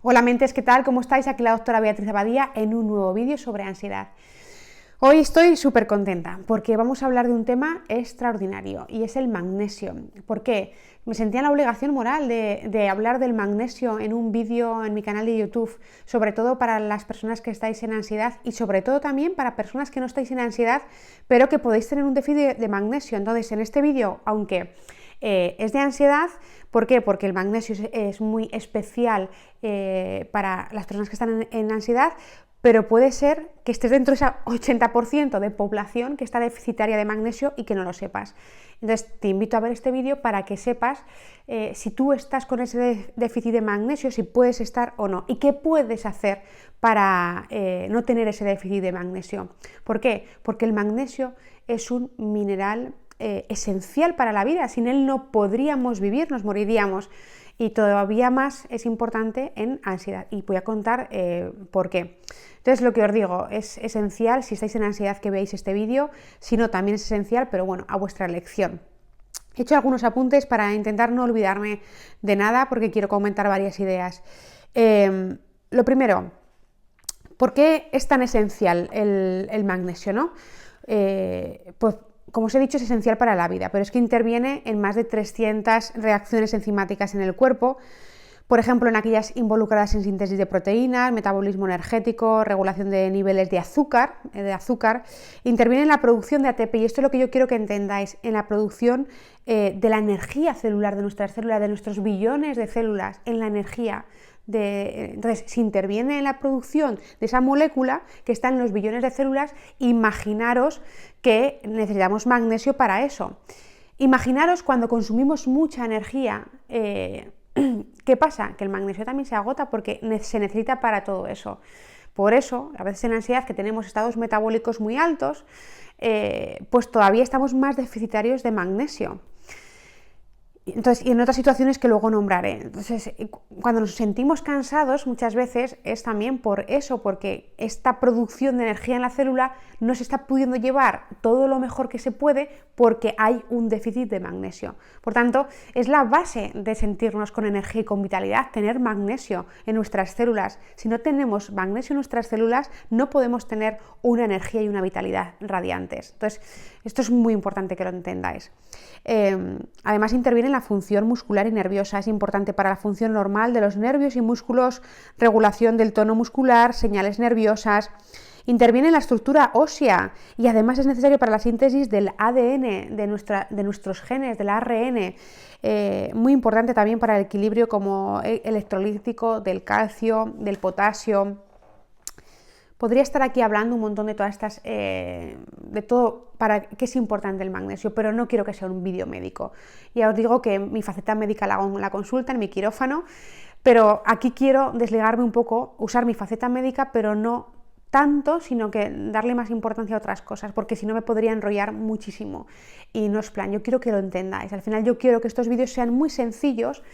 Hola mentes, ¿qué tal? ¿Cómo estáis? Aquí la doctora Beatriz Abadía en un nuevo vídeo sobre ansiedad. Hoy estoy súper contenta porque vamos a hablar de un tema extraordinario y es el magnesio. ¿Por qué? Me sentía en la obligación moral de hablar del magnesio en un vídeo en mi canal de YouTube, sobre todo para las personas que estáis en ansiedad y sobre todo también para personas que no estáis en ansiedad, pero que podéis tener un déficit de magnesio. Entonces, en este vídeo, aunque es de ansiedad, ¿por qué? Porque el magnesio es muy especial para las personas que están en ansiedad, pero puede ser que estés dentro de ese 80% de población que está deficitaria de magnesio y que no lo sepas. Entonces te invito a ver este vídeo para que sepas si tú estás con ese déficit de magnesio, si puedes estar o no, y qué puedes hacer para no tener ese déficit de magnesio. ¿Por qué? Porque el magnesio es un mineral esencial para la vida. Sin él no podríamos vivir, nos moriríamos. Y todavía más es importante en ansiedad. Y voy a contar por qué. Entonces, lo que os digo, es esencial, si estáis en ansiedad, que veáis este vídeo. Si no, también es esencial, pero bueno, a vuestra elección. He hecho algunos apuntes para intentar no olvidarme de nada, porque quiero comentar varias ideas. Lo primero, ¿por qué es tan esencial el magnesio, no? Pues como os he dicho, es esencial para la vida, pero es que interviene en más de 300 reacciones enzimáticas en el cuerpo, por ejemplo, en aquellas involucradas en síntesis de proteínas, metabolismo energético, regulación de niveles de azúcar, interviene en la producción de ATP, y esto es lo que yo quiero que entendáis, en la producción de la energía celular de nuestras células, de nuestros billones de células, en la energía. Entonces, si interviene en la producción de esa molécula que está en los billones de células, imaginaros que necesitamos magnesio para eso. Imaginaros cuando consumimos mucha energía, ¿qué pasa? Que el magnesio también se agota porque se necesita para todo eso. Por eso, a veces en ansiedad, que tenemos estados metabólicos muy altos, pues todavía estamos más deficitarios de magnesio. Entonces, y en otras situaciones que luego nombraré. Entonces, cuando nos sentimos cansados, muchas veces es también por eso, porque esta producción de energía en la célula no se está pudiendo llevar todo lo mejor que se puede porque hay un déficit de magnesio. Por tanto, es la base de sentirnos con energía y con vitalidad, tener magnesio en nuestras células. Si no tenemos magnesio en nuestras células, no podemos tener una energía y una vitalidad radiantes. Entonces, esto es muy importante que lo entendáis. Además, interviene en la función muscular y nerviosa, es importante para la función normal de los nervios y músculos, regulación del tono muscular, señales nerviosas. Interviene en la estructura ósea y además es necesario para la síntesis del ADN, de nuestros genes, del ARN. Muy importante también para el equilibrio como electrolítico del calcio, del potasio. Podría estar aquí hablando un montón de todas estas, de todo para qué es importante el magnesio, pero no quiero que sea un vídeo médico. Ya os digo que mi faceta médica la hago en la consulta, en mi quirófano, pero aquí quiero desligarme un poco, usar mi faceta médica, pero no tanto, sino que darle más importancia a otras cosas, porque si no me podría enrollar muchísimo y no es plan. Yo quiero que lo entendáis. Al final yo quiero que estos vídeos sean muy sencillos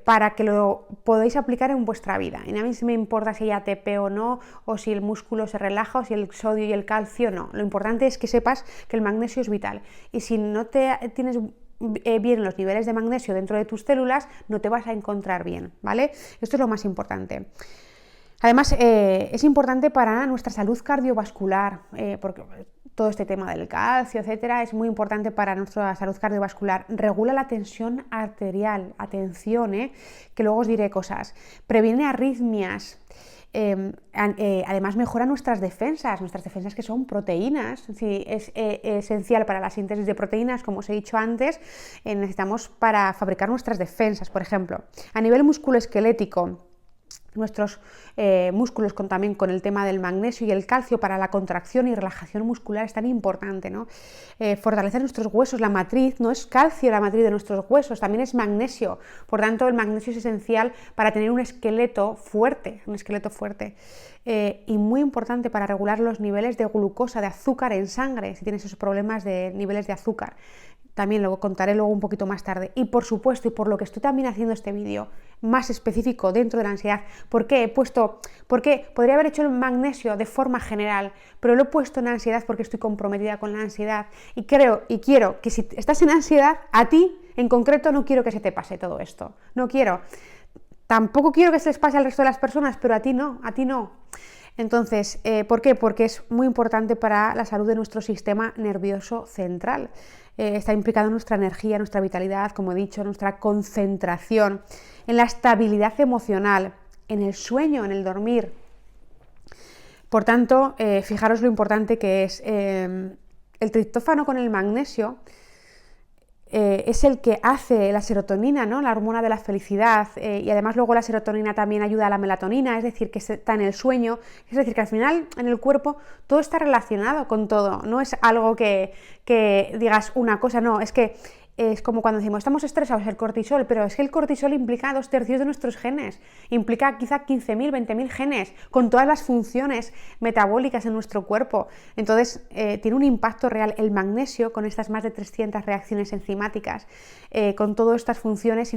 para que lo podáis aplicar en vuestra vida. Y a mí sí me importa si hay ATP o no, o si el músculo se relaja, o si el sodio y el calcio no. Lo importante es que sepas que el magnesio es vital. Y si no tienes bien los niveles de magnesio dentro de tus células, no te vas a encontrar bien, ¿vale? Esto es lo más importante. Además, es importante para nuestra salud cardiovascular, porque todo este tema del calcio, etcétera, es muy importante para nuestra salud cardiovascular. Regula la tensión arterial, atención, que luego os diré cosas. Previene arritmias. Además mejora nuestras defensas que son proteínas. Sí, es esencial para la síntesis de proteínas, como os he dicho antes, necesitamos para fabricar nuestras defensas, por ejemplo. A nivel musculoesquelético, nuestros músculos también con el tema del magnesio y el calcio para la contracción y relajación muscular es tan importante, ¿no? Fortalecer nuestros huesos, la matriz, no es calcio la matriz de nuestros huesos, también es magnesio, por tanto el magnesio es esencial para tener un esqueleto fuerte, y muy importante para regular los niveles de glucosa, de azúcar en sangre, si tienes esos problemas de niveles de azúcar. También lo contaré luego un poquito más tarde. Y por supuesto, y por lo que estoy también haciendo este vídeo más específico dentro de la ansiedad, porque podría haber hecho el magnesio de forma general, pero lo he puesto en ansiedad porque estoy comprometida con la ansiedad y quiero que si estás en ansiedad, a ti en concreto no quiero que se te pase todo esto, no quiero. Tampoco quiero que se les pase al resto de las personas, pero a ti no, a ti no. Entonces, ¿por qué? Porque es muy importante para la salud de nuestro sistema nervioso central. Está implicado en nuestra energía, nuestra vitalidad, como he dicho, nuestra concentración, en la estabilidad emocional, en el sueño, en el dormir. Por tanto, fijaros lo importante que es el triptófano con el magnesio. Es el que hace la serotonina, ¿no? La hormona de la felicidad, y además luego la serotonina también ayuda a la melatonina, es decir, que está en el sueño, es decir, que al final en el cuerpo todo está relacionado con todo, no es algo que digas una cosa, no, es que es como cuando decimos estamos estresados, el cortisol, pero es que el cortisol implica 2/3 de nuestros genes, implica quizá 15.000, 20.000 genes, con todas las funciones metabólicas en nuestro cuerpo. Entonces tiene un impacto real. El magnesio, con estas más de 300 reacciones enzimáticas, con todas estas funciones,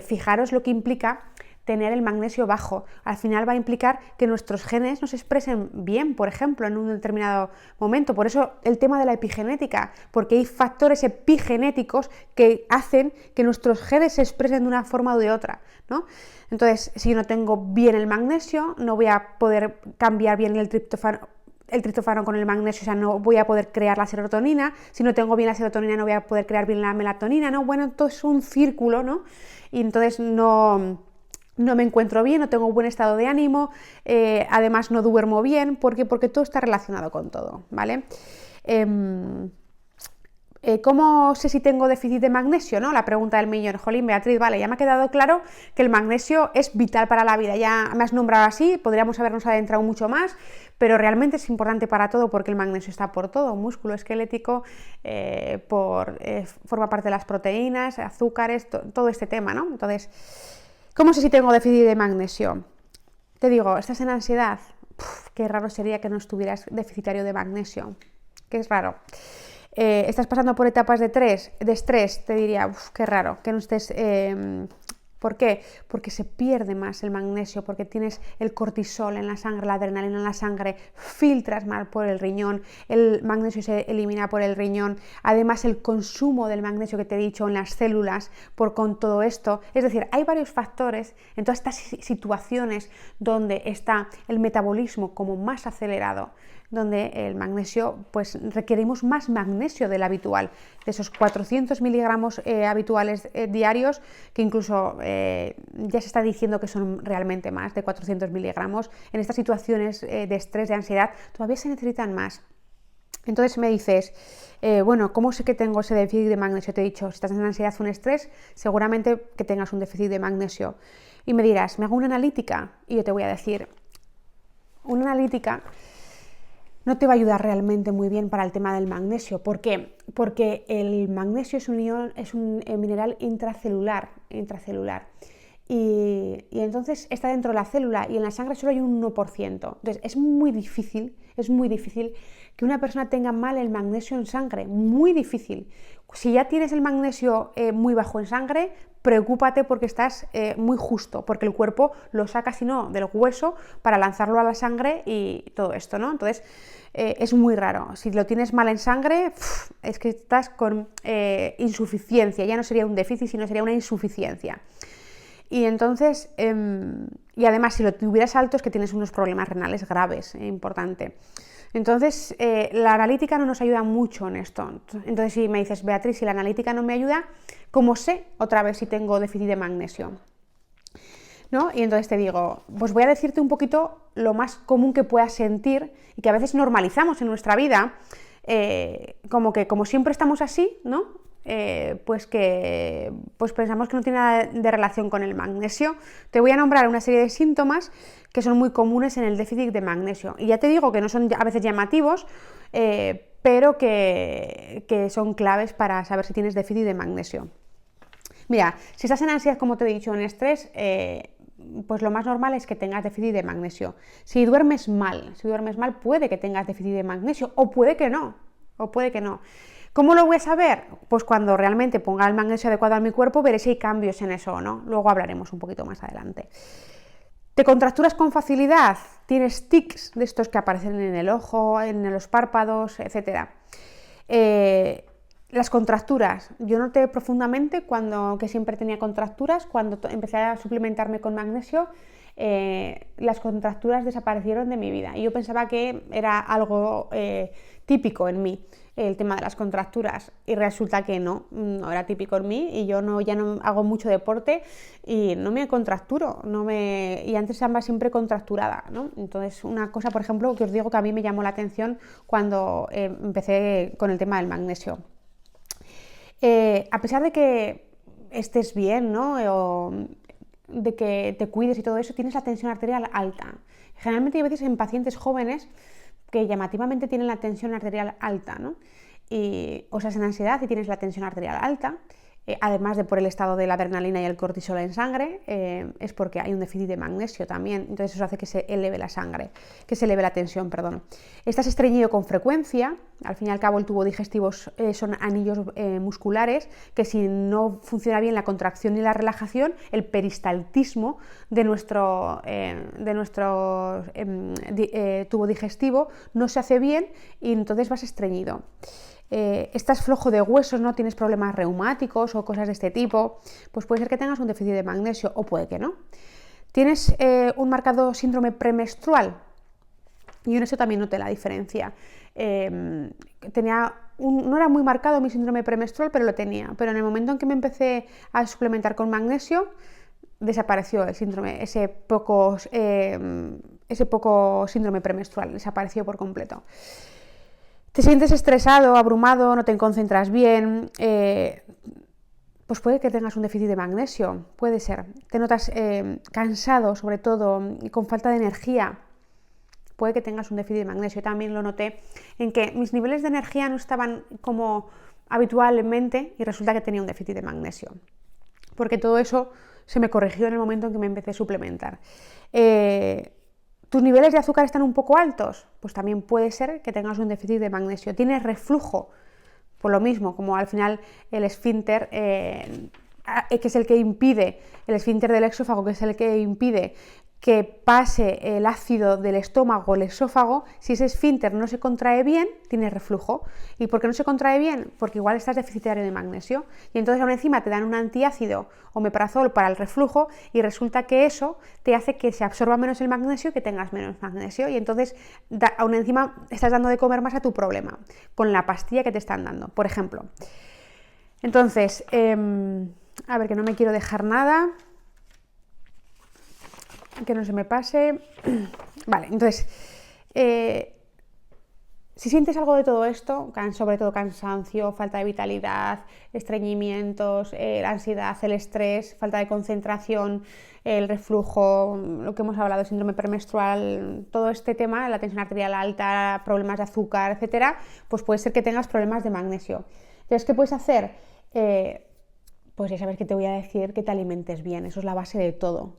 fijaros lo que implica tener el magnesio bajo. Al final va a implicar que nuestros genes no se expresen bien, por ejemplo, en un determinado momento. Por eso el tema de la epigenética, porque hay factores epigenéticos que hacen que nuestros genes se expresen de una forma u de otra, ¿no? Entonces, si yo no tengo bien el magnesio, no voy a poder cambiar bien el triptófano con el magnesio, o sea, no voy a poder crear la serotonina. Si no tengo bien la serotonina, no voy a poder crear bien la melatonina, ¿no? Bueno, todo es un círculo, ¿no? Y entonces no me encuentro bien, no tengo buen estado de ánimo, además no duermo bien, porque todo está relacionado con todo, ¿vale? ¿Cómo sé si tengo déficit de magnesio, no? La pregunta del millón. Jolín, Beatriz, vale, ya me ha quedado claro que el magnesio es vital para la vida, ya me has nombrado así, podríamos habernos adentrado mucho más, pero realmente es importante para todo, porque el magnesio está por todo, músculo esquelético, forma parte de las proteínas, azúcares, todo este tema, ¿no? Entonces, ¿cómo sé si tengo déficit de magnesio? Te digo, ¿estás en ansiedad? Qué raro sería que no estuvieras deficitario de magnesio. Qué es raro. ¿Estás pasando por etapas de estrés? Te diría, qué raro que no estés... ¿Por qué? Porque se pierde más el magnesio, porque tienes el cortisol en la sangre, la adrenalina en la sangre, filtras mal por el riñón, el magnesio se elimina por el riñón, además el consumo del magnesio que te he dicho en las células con todo esto, es decir, hay varios factores en todas estas situaciones donde está el metabolismo como más acelerado, donde el magnesio, pues requerimos más magnesio del habitual, de esos 400 miligramos habituales diarios, que incluso ya se está diciendo que son realmente más de 400 miligramos, en estas situaciones de estrés, de ansiedad, todavía se necesitan más. Entonces me dices, bueno, ¿cómo sé que tengo ese déficit de magnesio? Te he dicho, si estás en ansiedad o en estrés, seguramente que tengas un déficit de magnesio. Y me dirás, ¿me hago una analítica? Y yo te voy a decir, una analítica no te va a ayudar realmente muy bien para el tema del magnesio. ¿Por qué? Porque el magnesio es un mineral intracelular. Y entonces está dentro de la célula y en la sangre solo hay un 1%. Entonces es muy difícil que una persona tenga mal el magnesio en sangre, muy difícil. Si ya tienes el magnesio muy bajo en sangre, preocúpate porque estás muy justo, porque el cuerpo lo saca, si no, del hueso para lanzarlo a la sangre y todo esto, ¿no? Entonces es muy raro. Si lo tienes mal en sangre, es que estás con insuficiencia, ya no sería un déficit, sino sería una insuficiencia. Y entonces, y además si lo tuvieras alto es que tienes unos problemas renales graves, importante. Entonces, la analítica no nos ayuda mucho en esto. Entonces, si me dices, Beatriz, si la analítica no me ayuda, ¿cómo sé otra vez si tengo déficit de magnesio? ¿No? Y entonces te digo, pues voy a decirte un poquito lo más común que puedas sentir y que a veces normalizamos en nuestra vida, como siempre estamos así, ¿no? Pues pensamos que no tiene nada de relación con el magnesio. Te voy a nombrar una serie de síntomas que son muy comunes en el déficit de magnesio. Y ya te digo que no son a veces llamativos, pero que son claves para saber si tienes déficit de magnesio. Mira, si estás en ansiedad, como te he dicho, en estrés, pues lo más normal es que tengas déficit de magnesio. Si duermes mal, puede que tengas déficit de magnesio o puede que no. ¿Cómo lo voy a saber? Pues cuando realmente ponga el magnesio adecuado a mi cuerpo, veré si hay cambios en eso o no. Luego hablaremos un poquito más adelante. ¿Te contracturas con facilidad? ¿Tienes tics de estos que aparecen en el ojo, en los párpados, etcétera? Las contracturas, yo noté profundamente que siempre tenía contracturas, cuando empecé a suplementarme con magnesio, las contracturas desaparecieron de mi vida y yo pensaba que era algo típico en mí, el tema de las contracturas, y resulta que no era típico en mí, y yo ya no hago mucho deporte y no me contracturo, y antes andaba siempre contracturada, ¿no? Entonces, una cosa, por ejemplo, que os digo que a mí me llamó la atención cuando empecé con el tema del magnesio. A pesar de que estés bien, ¿no? O de que te cuides y todo eso, tienes la tensión arterial alta. Generalmente hay veces en pacientes jóvenes que llamativamente tienen la tensión arterial alta, ¿no? O sea, en ansiedad y tienes la tensión arterial alta, además de por el estado de la adrenalina y el cortisol en sangre, es porque hay un déficit de magnesio también, entonces eso hace que se eleve la sangre, que se eleve la tensión, perdón. Estás estreñido con frecuencia, al fin y al cabo el tubo digestivo son anillos musculares, que si no funciona bien la contracción y la relajación, el peristaltismo de nuestro tubo digestivo no se hace bien y entonces vas estreñido. Estás flojo de huesos, no tienes problemas reumáticos o cosas de este tipo, pues puede ser que tengas un déficit de magnesio o puede que no. Tienes un marcado síndrome premenstrual, y en eso también noté la diferencia. No era muy marcado mi síndrome premenstrual, pero lo tenía. Pero en el momento en que me empecé a suplementar con magnesio, desapareció el síndrome, ese poco síndrome premenstrual, desapareció por completo. Te sientes estresado, abrumado, no te concentras bien, pues puede que tengas un déficit de magnesio, puede ser. Te notas cansado, sobre todo, y con falta de energía, puede que tengas un déficit de magnesio. También lo noté en que mis niveles de energía no estaban como habitualmente y resulta que tenía un déficit de magnesio, porque todo eso se me corrigió en el momento en que me empecé a suplementar. ¿Tus niveles de azúcar están un poco altos? Pues también puede ser que tengas un déficit de magnesio. ¿Tienes reflujo? Por lo mismo, como al final el esfínter, que es el que impide, el esfínter del esófago, que es el que impide que pase el ácido del estómago al esófago, si ese esfínter no se contrae bien, tienes reflujo. ¿Y por qué no se contrae bien? Porque igual estás deficitario de magnesio. Y entonces aún encima te dan un antiácido omeprazol para el reflujo y resulta que eso te hace que se absorba menos el magnesio y que tengas menos magnesio. Y entonces aún encima estás dando de comer más a tu problema con la pastilla que te están dando, por ejemplo. Entonces, a ver, que no me quiero dejar nada, que no se me pase. Vale, entonces, si sientes algo de todo esto, sobre todo cansancio, falta de vitalidad, estreñimientos, la ansiedad, el estrés, falta de concentración, el reflujo, lo que hemos hablado, síndrome premenstrual, todo este tema, la tensión arterial alta, problemas de azúcar, etcétera, pues puede ser que tengas problemas de magnesio. Entonces, ¿qué puedes hacer? Pues ya sabes que te voy a decir que te alimentes bien, eso es la base de todo,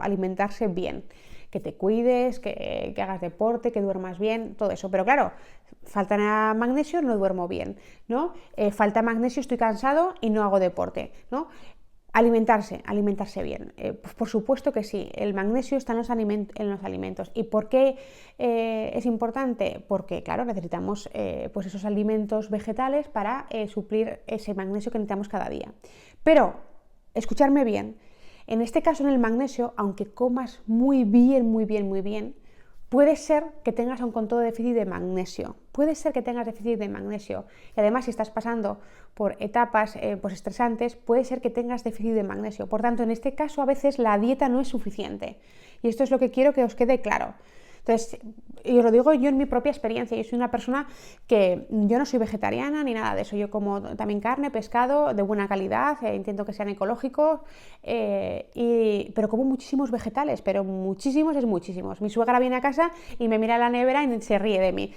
alimentarse bien, que te cuides, que hagas deporte, que duermas bien, todo eso. Pero claro, falta magnesio, no duermo bien, ¿no? Falta magnesio, estoy cansado y no hago deporte, ¿no? Alimentarse bien. Pues por supuesto que sí, el magnesio está en los alimentos. ¿Y por qué es importante? Porque, claro, necesitamos pues esos alimentos vegetales para suplir ese magnesio que necesitamos cada día. Pero, escucharme bien, en este caso en el magnesio, aunque comas muy bien, puede ser que tengas un control de déficit de magnesio. Y además, si estás pasando por etapas pues estresantes, puede ser que tengas déficit de magnesio. Por tanto, en este caso, a veces la dieta no es suficiente. Y esto es lo que quiero que os quede claro. Entonces, y os lo digo yo en mi propia experiencia, yo soy una persona que yo no soy vegetariana ni nada de eso, yo como también carne, pescado de buena calidad, intento que sean ecológicos, pero como muchísimos vegetales, pero muchísimos es muchísimos. Mi suegra viene a casa y me mira a la nevera y se ríe de mí.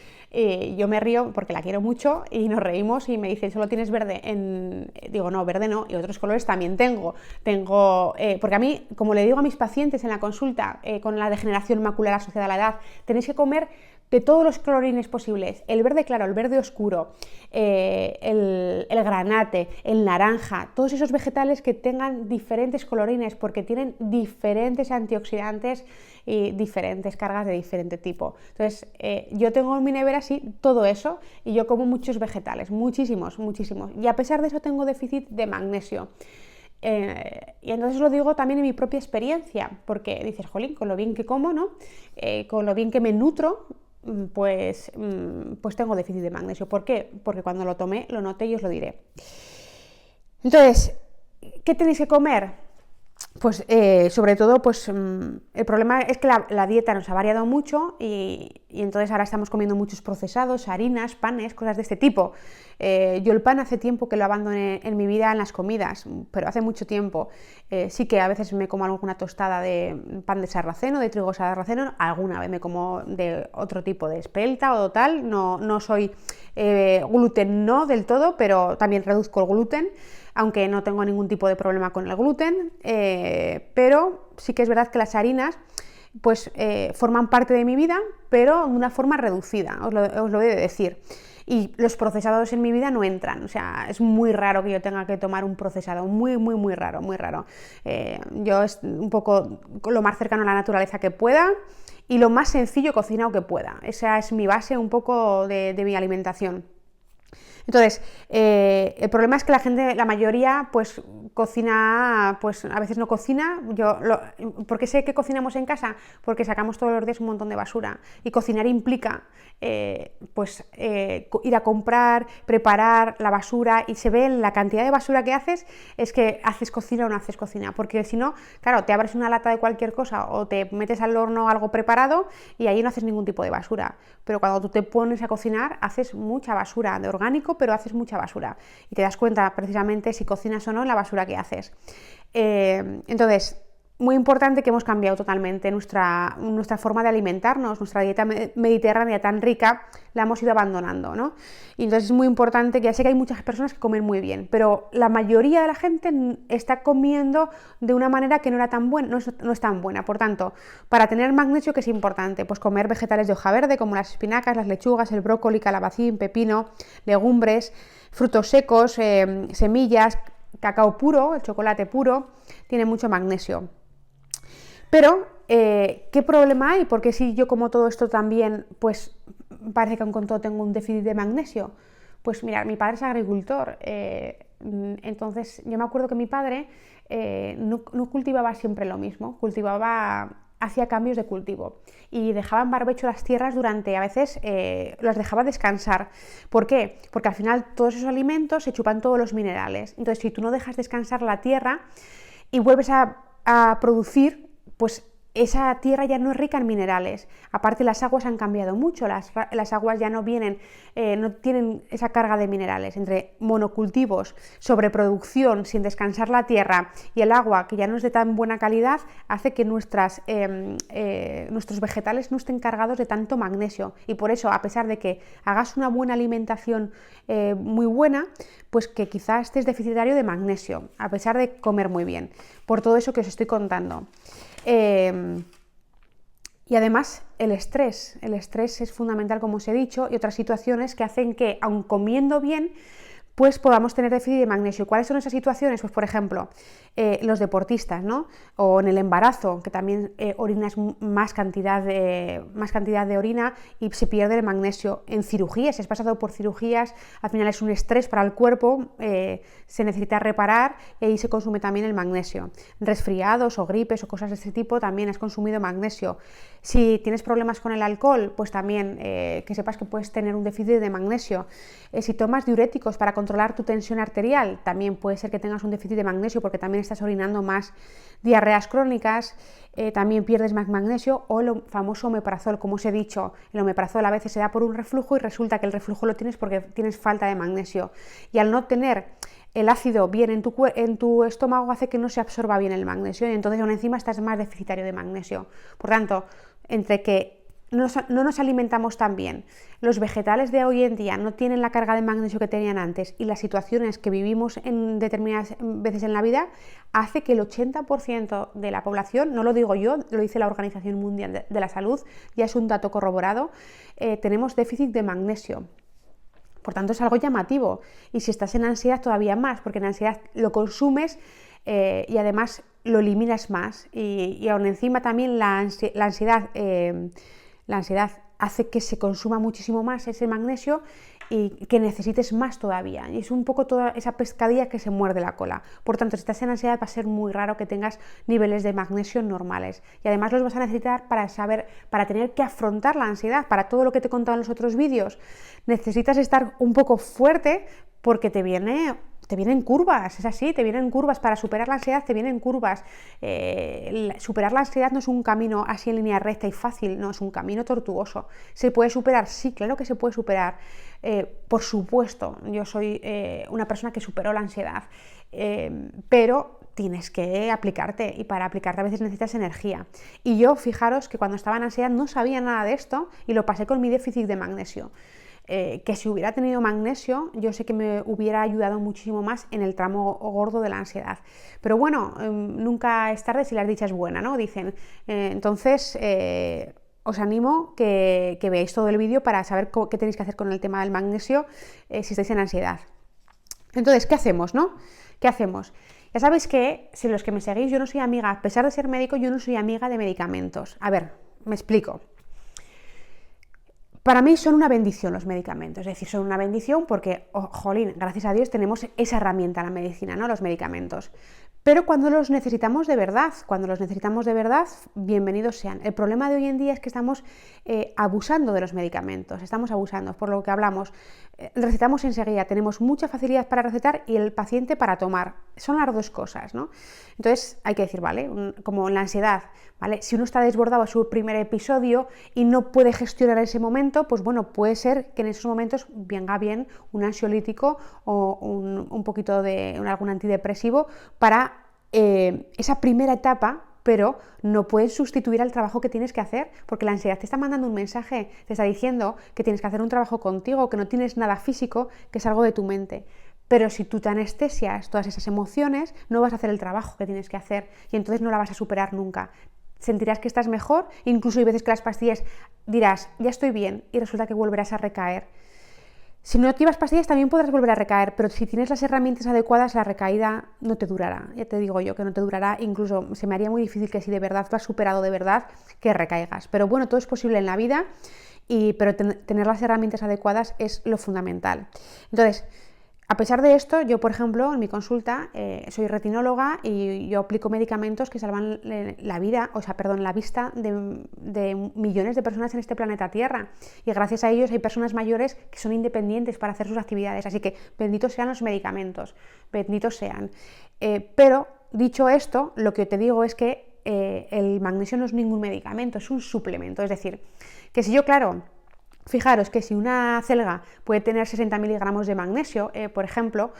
Yo me río porque la quiero mucho y nos reímos y me dice, ¿solo tienes verde? Digo, no, verde no, y otros colores también tengo, porque a mí, como le digo a mis pacientes en la consulta, con la degeneración macular asociada a la edad, tenéis que comer de todos los colorines posibles, el verde claro, el verde oscuro, el granate, el naranja, todos esos vegetales que tengan diferentes colorines porque tienen diferentes antioxidantes y diferentes cargas de diferente tipo. Entonces, yo tengo en mi nevera así todo eso y yo como muchos vegetales, muchísimos, y a pesar de eso tengo déficit de magnesio. Y entonces lo digo también en mi propia experiencia, porque dices, jolín, con lo bien que como, ¿no? Con lo bien que me nutro, pues tengo déficit de magnesio. ¿Por qué? Porque cuando lo tomé, lo noté y os lo diré. Entonces, ¿qué tenéis que comer? Pues sobre todo, pues el problema es que la dieta nos ha variado mucho y entonces ahora estamos comiendo muchos procesados, harinas, panes, cosas de este tipo. Yo el pan hace tiempo que lo abandoné en mi vida en las comidas, pero hace mucho tiempo. Sí que a veces me como alguna tostada de pan de sarraceno, de trigo sarraceno, alguna vez me como de otro tipo de espelta o tal, no soy gluten no del todo, pero también reduzco el gluten, aunque no tengo ningún tipo de problema con el gluten, pero sí que es verdad que las harinas pues forman parte de mi vida, pero de una forma reducida, os lo he de decir. Y los procesados en mi vida no entran, o sea, es muy raro que yo tenga que tomar un procesado, muy raro, muy raro. Yo es un poco lo más cercano a la naturaleza que pueda y lo más sencillo cocinado que pueda. Esa es mi base un poco de mi alimentación. Entonces, el problema es que la mayoría, pues cocina, pues a veces no cocina. ¿Por qué sé que cocinamos en casa? Porque sacamos todos los días un montón de basura. Y cocinar implica, ir a comprar, preparar la basura, y se ve en la cantidad de basura que haces, es que haces cocina o no haces cocina. Porque si no, claro, te abres una lata de cualquier cosa o te metes al horno algo preparado y ahí no haces ningún tipo de basura. Pero cuando tú te pones a cocinar, haces mucha basura de orgánico, pero haces mucha basura y te das cuenta precisamente si cocinas o no en la basura que haces. Entonces, muy importante que hemos cambiado totalmente nuestra forma de alimentarnos, nuestra dieta mediterránea tan rica la hemos ido abandonando, ¿no? Y entonces es muy importante, que ya sé que hay muchas personas que comen muy bien, pero la mayoría de la gente está comiendo de una manera que no era tan buena, no es tan buena. Por tanto, para tener magnesio, ¿qué es importante? Pues comer vegetales de hoja verde como las espinacas, las lechugas, el brócoli, calabacín, pepino, legumbres, frutos secos, semillas, cacao puro, el chocolate puro, tiene mucho magnesio. Pero, ¿qué problema hay? Porque si yo como todo esto también, pues parece que con todo tengo un déficit de magnesio. Pues mirad, mi padre es agricultor, entonces yo me acuerdo que mi padre no cultivaba siempre lo mismo, hacía cambios de cultivo y dejaba en barbecho las tierras durante, a veces las dejaba descansar. ¿Por qué? Porque al final todos esos alimentos se chupan todos los minerales. Entonces, si tú no dejas descansar la tierra y vuelves a producir, pues esa tierra ya no es rica en minerales. Aparte, las aguas han cambiado mucho, las aguas ya no tienen esa carga de minerales. Entre monocultivos, sobreproducción sin descansar la tierra y el agua que ya no es de tan buena calidad, hace que nuestros vegetales no estén cargados de tanto magnesio. Y por eso, a pesar de que hagas una buena alimentación muy buena, pues que quizás estés deficitario de magnesio, a pesar de comer muy bien, por todo eso que os estoy contando. Y además el estrés es fundamental, como os he dicho, y otras situaciones que hacen que, aun comiendo bien, pues podamos tener déficit de magnesio. ¿Cuáles son esas situaciones? Pues por ejemplo, los deportistas, ¿no? O en el embarazo, que también orinas más cantidad de orina y se pierde el magnesio. En cirugías, si has pasado por cirugías, al final es un estrés para el cuerpo, se necesita reparar y ahí se consume también el magnesio. Resfriados o gripes o cosas de este tipo, también has consumido magnesio. Si tienes problemas con el alcohol, pues también que sepas que puedes tener un déficit de magnesio. Si tomas diuréticos para controlar tu tensión arterial, también puede ser que tengas un déficit de magnesio porque también estás orinando más. Diarreas crónicas, también pierdes más magnesio. O el famoso omeprazol, como os he dicho, el omeprazol a veces se da por un reflujo y resulta que el reflujo lo tienes porque tienes falta de magnesio. Y al no tener el ácido bien en tu estómago hace que no se absorba bien el magnesio y entonces aún encima estás más deficitario de magnesio. Por tanto, entre que no nos alimentamos tan bien, los vegetales de hoy en día no tienen la carga de magnesio que tenían antes y las situaciones que vivimos en determinadas veces en la vida hace que el 80% de la población, no lo digo yo, lo dice la Organización Mundial de la Salud, ya es un dato corroborado, tenemos déficit de magnesio. Por tanto, es algo llamativo. Y si estás en ansiedad, todavía más, porque en ansiedad lo consumes y además lo eliminas más. Y aún encima también la ansiedad hace que se consuma muchísimo más ese magnesio y que necesites más todavía. Y es un poco toda esa pescadilla que se muerde la cola. Por tanto, si estás en ansiedad va a ser muy raro que tengas niveles de magnesio normales. Y además los vas a necesitar para tener que afrontar la ansiedad, para todo lo que te he contado en los otros vídeos. Necesitas estar un poco fuerte porque te vienen curvas, es así, te vienen curvas. Para superar la ansiedad te vienen curvas. Superar la ansiedad no es un camino así en línea recta y fácil, no, es un camino tortuoso. ¿Se puede superar? Sí, claro que se puede superar. Por supuesto, yo soy una persona que superó la ansiedad, pero tienes que aplicarte y para aplicarte a veces necesitas energía. Y yo, fijaros que cuando estaba en ansiedad no sabía nada de esto y lo pasé con mi déficit de magnesio. Que si hubiera tenido magnesio, yo sé que me hubiera ayudado muchísimo más en el tramo gordo de la ansiedad. Pero bueno, nunca es tarde si la dicha es buena, ¿no? Dicen. Entonces, os animo que veáis todo el vídeo para saber qué tenéis que hacer con el tema del magnesio si estáis en ansiedad. Entonces, ¿qué hacemos, no? ¿Qué hacemos? Ya sabéis que, si los que me seguís, yo no soy amiga, a pesar de ser médico, yo no soy amiga de medicamentos. A ver, me explico. Para mí son una bendición los medicamentos, es decir, son una bendición porque, jolín, gracias a Dios tenemos esa herramienta en la medicina, ¿no? Los medicamentos. Pero cuando los necesitamos de verdad, bienvenidos sean. El problema de hoy en día es que estamos abusando de los medicamentos, estamos abusando, por lo que hablamos. Recetamos enseguida, tenemos mucha facilidad para recetar y el paciente para tomar. Son las dos cosas, ¿no? Entonces hay que decir, ¿vale? Como la ansiedad, ¿vale? Si uno está desbordado a su primer episodio y no puede gestionar ese momento, pues bueno, puede ser que en esos momentos venga bien un ansiolítico o un poquito de algún antidepresivo para esa primera etapa, pero no puedes sustituir al trabajo que tienes que hacer, porque la ansiedad te está mandando un mensaje, te está diciendo que tienes que hacer un trabajo contigo, que no tienes nada físico, que es algo de tu mente. Pero si tú te anestesias todas esas emociones, no vas a hacer el trabajo que tienes que hacer y entonces no la vas a superar nunca. Sentirás que estás mejor, incluso hay veces que las pastillas dirás, ya estoy bien, y resulta que volverás a recaer. Si no llevas pastillas también podrás volver a recaer, pero si tienes las herramientas adecuadas, la recaída no te durará. Ya te digo yo que no te durará, incluso se me haría muy difícil que si de verdad lo has superado de verdad, que recaigas. Pero bueno, todo es posible en la vida, pero tener las herramientas adecuadas es lo fundamental. Entonces, a pesar de esto, yo, por ejemplo, en mi consulta soy retinóloga y yo aplico medicamentos que salvan la vista de millones de personas en este planeta Tierra. Y gracias a ellos hay personas mayores que son independientes para hacer sus actividades. Así que benditos sean los medicamentos, benditos sean. Pero, dicho esto, lo que te digo es que el magnesio no es ningún medicamento, es un suplemento. Es decir, que si yo, claro... Fijaros que si una celga puede tener 60 miligramos de magnesio, por ejemplo,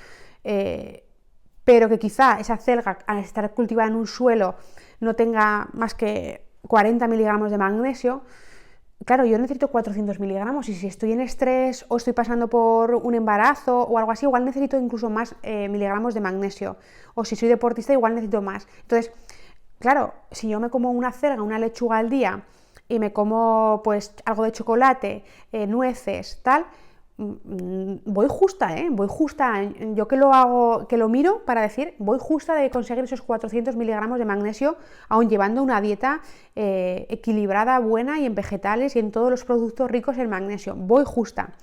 pero que quizá esa celga, al estar cultivada en un suelo, no tenga más que 40 miligramos de magnesio, claro, yo necesito 400 miligramos y si estoy en estrés o estoy pasando por un embarazo o algo así, igual necesito incluso más miligramos de magnesio. O si soy deportista, igual necesito más. Entonces, claro, si yo me como una celga, una lechuga al día, y me como pues algo de chocolate, nueces, tal, voy justa, voy justa. Yo que lo hago, que lo miro para decir, voy justa de conseguir esos 400 miligramos de magnesio, aun llevando una dieta equilibrada, buena y en vegetales y en todos los productos ricos en magnesio. Voy justa.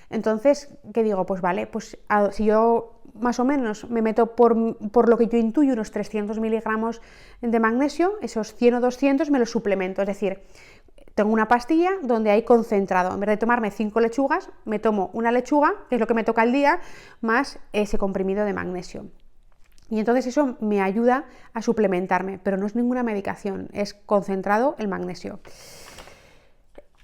Entonces, ¿qué digo? Pues vale, pues si yo más o menos me meto por lo que yo intuyo unos 300 miligramos de magnesio, esos 100 o 200 me los suplemento, es decir, tengo una pastilla donde hay concentrado, en vez de tomarme 5 lechugas, me tomo una lechuga, que es lo que me toca al día, más ese comprimido de magnesio. Y entonces eso me ayuda a suplementarme, pero no es ninguna medicación, es concentrado el magnesio.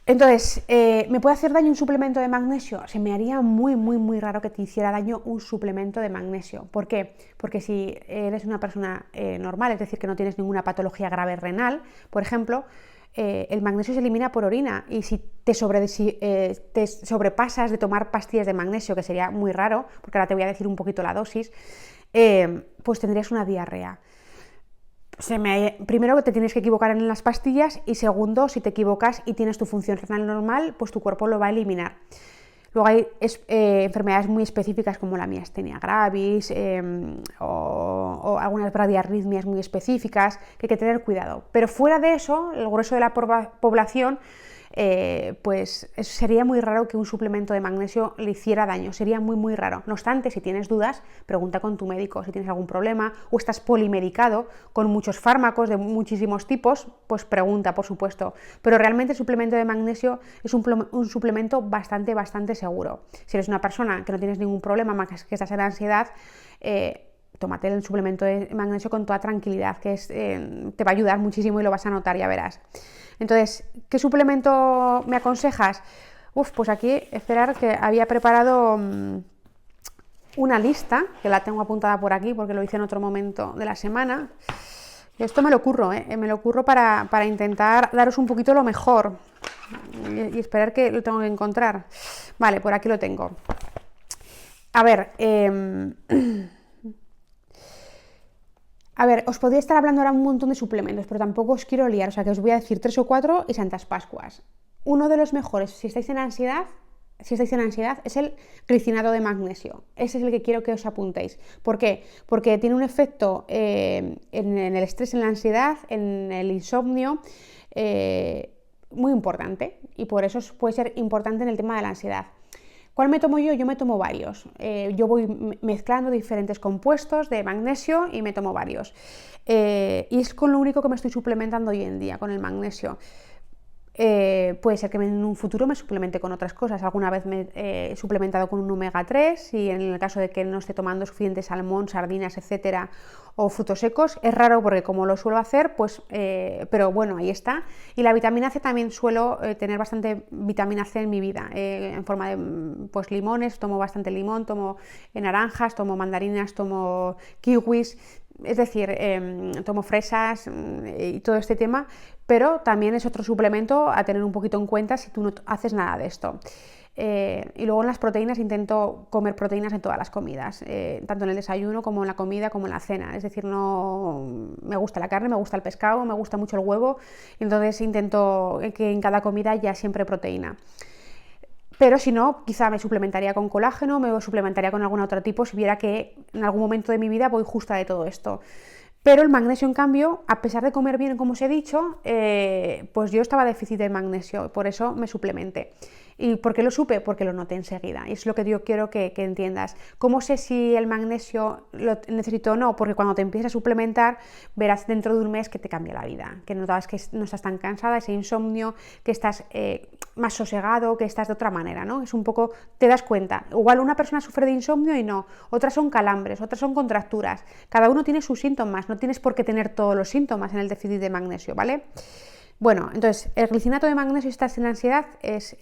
Entonces, ¿me puede hacer daño un suplemento de magnesio? Se me haría muy, muy, muy raro que te hiciera daño un suplemento de magnesio. ¿Por qué? Porque si eres una persona normal, es decir, que no tienes ninguna patología grave renal, por ejemplo, el magnesio se elimina por orina y si te sobrepasas de tomar pastillas de magnesio, que sería muy raro, porque ahora te voy a decir un poquito la dosis, pues tendrías una diarrea. Primero que te tienes que equivocar en las pastillas y segundo, si te equivocas y tienes tu función renal normal, pues tu cuerpo lo va a eliminar. Luego hay enfermedades muy específicas como la miastenia gravis o algunas bradiarritmias muy específicas que hay que tener cuidado. Pero fuera de eso, el grueso de la población, pues sería muy raro que un suplemento de magnesio le hiciera daño, sería muy muy raro. No obstante, si tienes dudas, pregunta con tu médico. Si tienes algún problema o estás polimedicado con muchos fármacos de muchísimos tipos, pues pregunta, por supuesto. Pero realmente el suplemento de magnesio es un suplemento bastante seguro. Si eres una persona que no tienes ningún problema más que estás en ansiedad, tómate el suplemento de magnesio con toda tranquilidad, que te va a ayudar muchísimo y lo vas a notar, ya verás. Entonces, ¿qué suplemento me aconsejas? Pues aquí, esperar que había preparado una lista, que la tengo apuntada por aquí porque lo hice en otro momento de la semana. Esto me lo curro, para intentar daros un poquito lo mejor y esperar que lo tengo que encontrar. Vale, por aquí lo tengo. A ver, os podría estar hablando ahora un montón de suplementos, pero tampoco os quiero liar, o sea que os voy a decir 3 o 4 y Santas Pascuas. Uno de los mejores, si estáis en ansiedad, es el glicinato de magnesio. Ese es el que quiero que os apuntéis. ¿Por qué? Porque tiene un efecto en el estrés, en la ansiedad, en el insomnio, muy importante, y por eso puede ser importante en el tema de la ansiedad. ¿Cuál me tomo yo? Yo me tomo varios. Yo voy mezclando diferentes compuestos de magnesio y me tomo varios. Y es con lo único que me estoy suplementando hoy en día, con el magnesio. Puede ser que en un futuro me suplemente con otras cosas. Alguna vez me he suplementado con un omega 3 y en el caso de que no esté tomando suficiente salmón, sardinas, etcétera, o frutos secos, es raro porque como lo suelo hacer, pues, pero bueno, ahí está. Y la vitamina C también suelo tener bastante vitamina C en mi vida, en forma de pues limones, tomo bastante limón, tomo naranjas, tomo mandarinas, tomo kiwis. Es decir, tomo fresas y todo este tema, pero también es otro suplemento a tener un poquito en cuenta si tú no haces nada de esto. Y luego en las proteínas intento comer proteínas en todas las comidas, tanto en el desayuno como en la comida como en la cena. Es decir, no me gusta la carne, me gusta el pescado, me gusta mucho el huevo, entonces intento que en cada comida haya siempre proteína. Pero si no, quizá me suplementaría con colágeno, me suplementaría con algún otro tipo si viera que en algún momento de mi vida voy justa de todo esto. Pero el magnesio, en cambio, a pesar de comer bien, como os he dicho, pues yo estaba déficit de magnesio, por eso me suplementé. ¿Y por qué lo supe? Porque lo noté enseguida. Y es lo que yo quiero que entiendas. ¿Cómo sé si el magnesio lo necesito o no? Porque cuando te empiezas a suplementar, verás dentro de un mes que te cambia la vida. Que notas que no estás tan cansada, ese insomnio, que estás más sosegado, que estás de otra manera, ¿no? Es un poco, te das cuenta. Igual una persona sufre de insomnio y no. Otras son calambres, otras son contracturas. Cada uno tiene sus síntomas. No tienes por qué tener todos los síntomas en el déficit de magnesio, ¿vale? Bueno, entonces, el glicinato de magnesio, si estás en ansiedad, es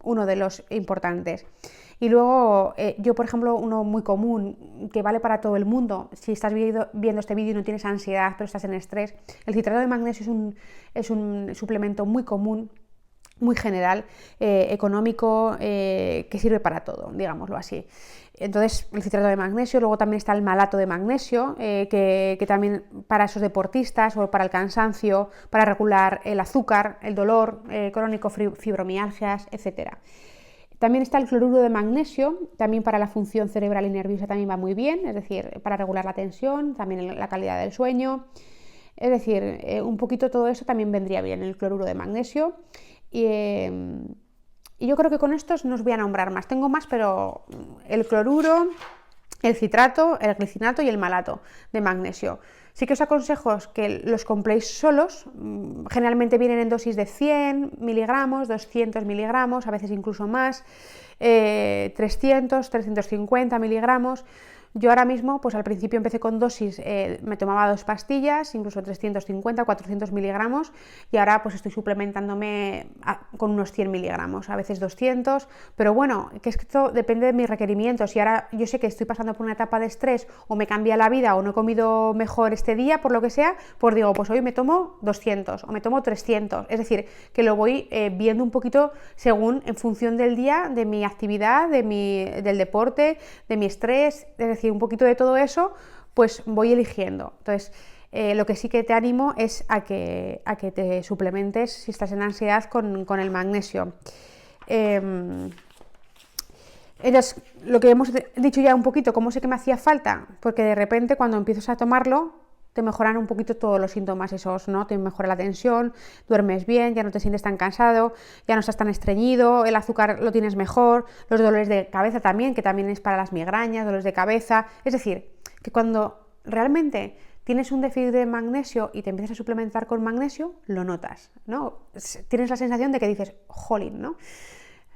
uno de los importantes. Y luego, yo, por ejemplo, uno muy común, que vale para todo el mundo, si estás viendo este vídeo y no tienes ansiedad, pero estás en estrés, el citrato de magnesio es un suplemento muy común, muy general, económico, que sirve para todo, digámoslo así. Entonces, el citrato de magnesio, luego también está el malato de magnesio, que también para esos deportistas o para el cansancio, para regular el azúcar, el dolor crónico, fibromialgias, etc. También está el cloruro de magnesio, también para la función cerebral y nerviosa también va muy bien, es decir, para regular la tensión, también la calidad del sueño. Es decir, un poquito todo eso también vendría bien, el cloruro de magnesio. Y yo creo que con estos no os voy a nombrar más. Tengo más, pero el cloruro, el citrato, el glicinato y el malato de magnesio. Sí que os aconsejo que los compréis solos. Generalmente vienen en dosis de 100 miligramos, 200 miligramos, a veces incluso más, 300, 350 miligramos. Yo ahora mismo, pues al principio empecé con dosis, me tomaba 2 pastillas, incluso 350, 400 miligramos, y ahora pues estoy suplementándome con unos 100 miligramos, a veces 200, pero bueno, que es que esto depende de mis requerimientos, y ahora yo sé que estoy pasando por una etapa de estrés, o me cambia la vida, o no he comido mejor este día, por lo que sea, pues digo, pues hoy me tomo 200, o me tomo 300, es decir, que lo voy viendo un poquito según, en función del día, de mi actividad, del deporte, de mi estrés, es decir, un poquito de todo eso, pues voy eligiendo. Entonces, lo que sí que te animo es a que te suplementes si estás en ansiedad con el magnesio. Entonces, lo que hemos dicho ya un poquito, ¿cómo sé que me hacía falta? Porque de repente cuando empiezas a tomarlo, te mejoran un poquito todos los síntomas esos, ¿no? Te mejora la tensión, duermes bien, ya no te sientes tan cansado, ya no estás tan estreñido, el azúcar lo tienes mejor, los dolores de cabeza también, que también es para las migrañas, dolores de cabeza. Es decir, que cuando realmente tienes un déficit de magnesio y te empiezas a suplementar con magnesio, lo notas, ¿no? Tienes la sensación de que dices, jolín, ¿no?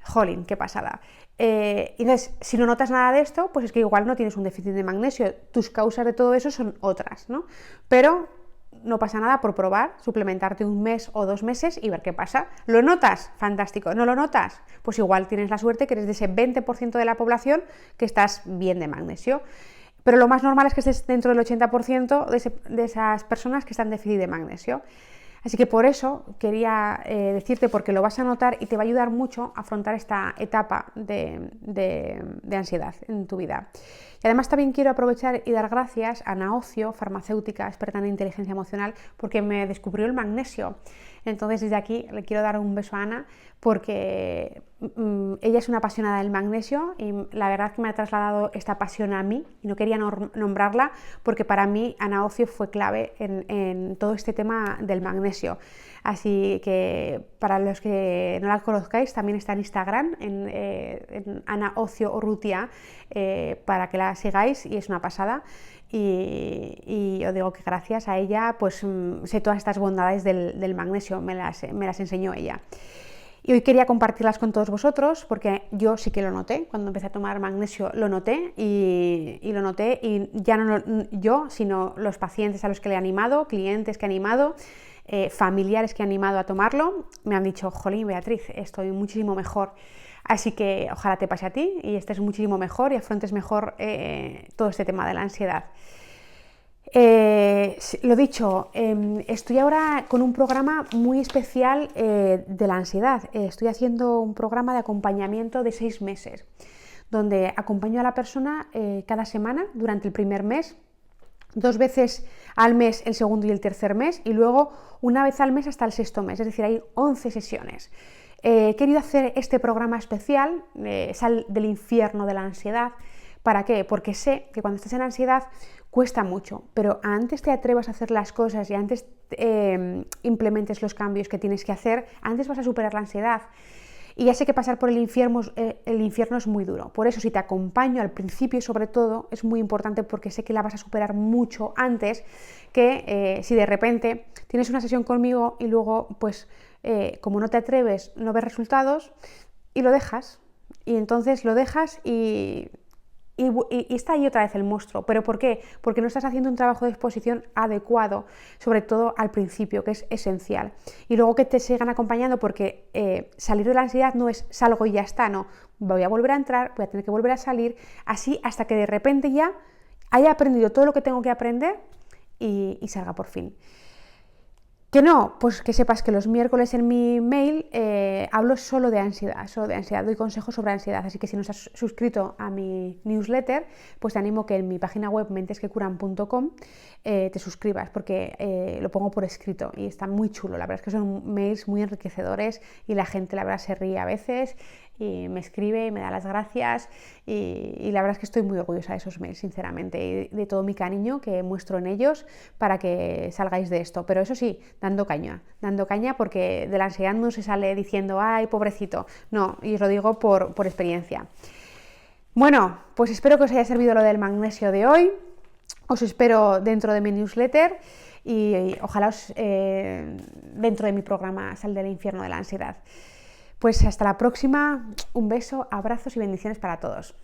Jolín, qué pasada. Entonces, si no notas nada de esto, pues es que igual no tienes un déficit de magnesio. Tus causas de todo eso son otras, ¿no? Pero no pasa nada por probar, suplementarte 1 mes o 2 meses y ver qué pasa. ¿Lo notas? Fantástico. ¿No lo notas? Pues igual tienes la suerte que eres de ese 20% de la población que estás bien de magnesio. Pero lo más normal es que estés dentro del 80% de esas personas que están en déficit de magnesio. Así que por eso quería decirte, porque lo vas a notar y te va a ayudar mucho a afrontar esta etapa de ansiedad en tu vida. Y además también quiero aprovechar y dar gracias a Ana Ocio, farmacéutica experta en inteligencia emocional, porque me descubrió el magnesio. Entonces desde aquí le quiero dar un beso a Ana, porque ella es una apasionada del magnesio y la verdad que me ha trasladado esta pasión a mí, y no quería nombrarla porque para mí Ana Ocio fue clave en todo este tema del magnesio. Así que para los que no la conozcáis, también está en Instagram, en Ana Ocio Urrutia, para que la sigáis, y es una pasada. Y os digo que gracias a ella pues sé todas estas bondades del magnesio, me las enseñó ella. Y hoy quería compartirlas con todos vosotros porque yo sí que lo noté, cuando empecé a tomar magnesio lo noté, y lo noté, y ya no yo, sino los pacientes a los que le he animado, clientes que he animado, familiares que he animado a tomarlo, me han dicho, jolín, Beatriz, estoy muchísimo mejor. Así que ojalá te pase a ti y estés muchísimo mejor y afrontes mejor todo este tema de la ansiedad. Lo dicho, estoy ahora con un programa muy especial de la ansiedad. Estoy haciendo un programa de acompañamiento de 6 meses, donde acompaño a la persona cada semana durante el primer mes, 2 veces al mes el segundo y el tercer mes, y luego 1 vez al mes hasta el 6.º mes, es decir, hay 11 sesiones. He querido hacer este programa especial, Sal del infierno de la ansiedad. ¿Para qué? Porque sé que cuando estás en ansiedad cuesta mucho, pero antes te atrevas a hacer las cosas y antes implementes los cambios que tienes que hacer, antes vas a superar la ansiedad. Y ya sé que pasar por el infierno es muy duro. Por eso, si te acompaño al principio, sobre todo, es muy importante, porque sé que la vas a superar mucho antes que si de repente tienes una sesión conmigo y luego, pues, como no te atreves, no ves resultados y lo dejas. Y entonces lo dejas y está ahí otra vez el monstruo. ¿Pero por qué? Porque no estás haciendo un trabajo de exposición adecuado, sobre todo al principio, que es esencial. Y luego que te sigan acompañando, porque salir de la ansiedad no es salgo y ya está, no. Voy a volver a entrar, voy a tener que volver a salir, así hasta que de repente ya haya aprendido todo lo que tengo que aprender y salga por fin. Que no, pues que sepas que los miércoles en mi mail hablo solo de ansiedad, doy consejos sobre ansiedad, así que si no estás suscrito a mi newsletter, pues te animo que en mi página web mentesquecuran.com te suscribas, porque lo pongo por escrito y está muy chulo. La verdad es que son mails muy enriquecedores y la gente, la verdad, se ríe a veces y me escribe, me da las gracias, y la verdad es que estoy muy orgullosa de esos mails, sinceramente, y de todo mi cariño que muestro en ellos para que salgáis de esto. Pero eso sí, dando caña, porque de la ansiedad no se sale diciendo, ay, pobrecito, no, y os lo digo por experiencia. Bueno, pues espero que os haya servido lo del magnesio de hoy, os espero dentro de mi newsletter y ojalá dentro de mi programa Sal del infierno de la ansiedad. Pues hasta la próxima, un beso, abrazos y bendiciones para todos.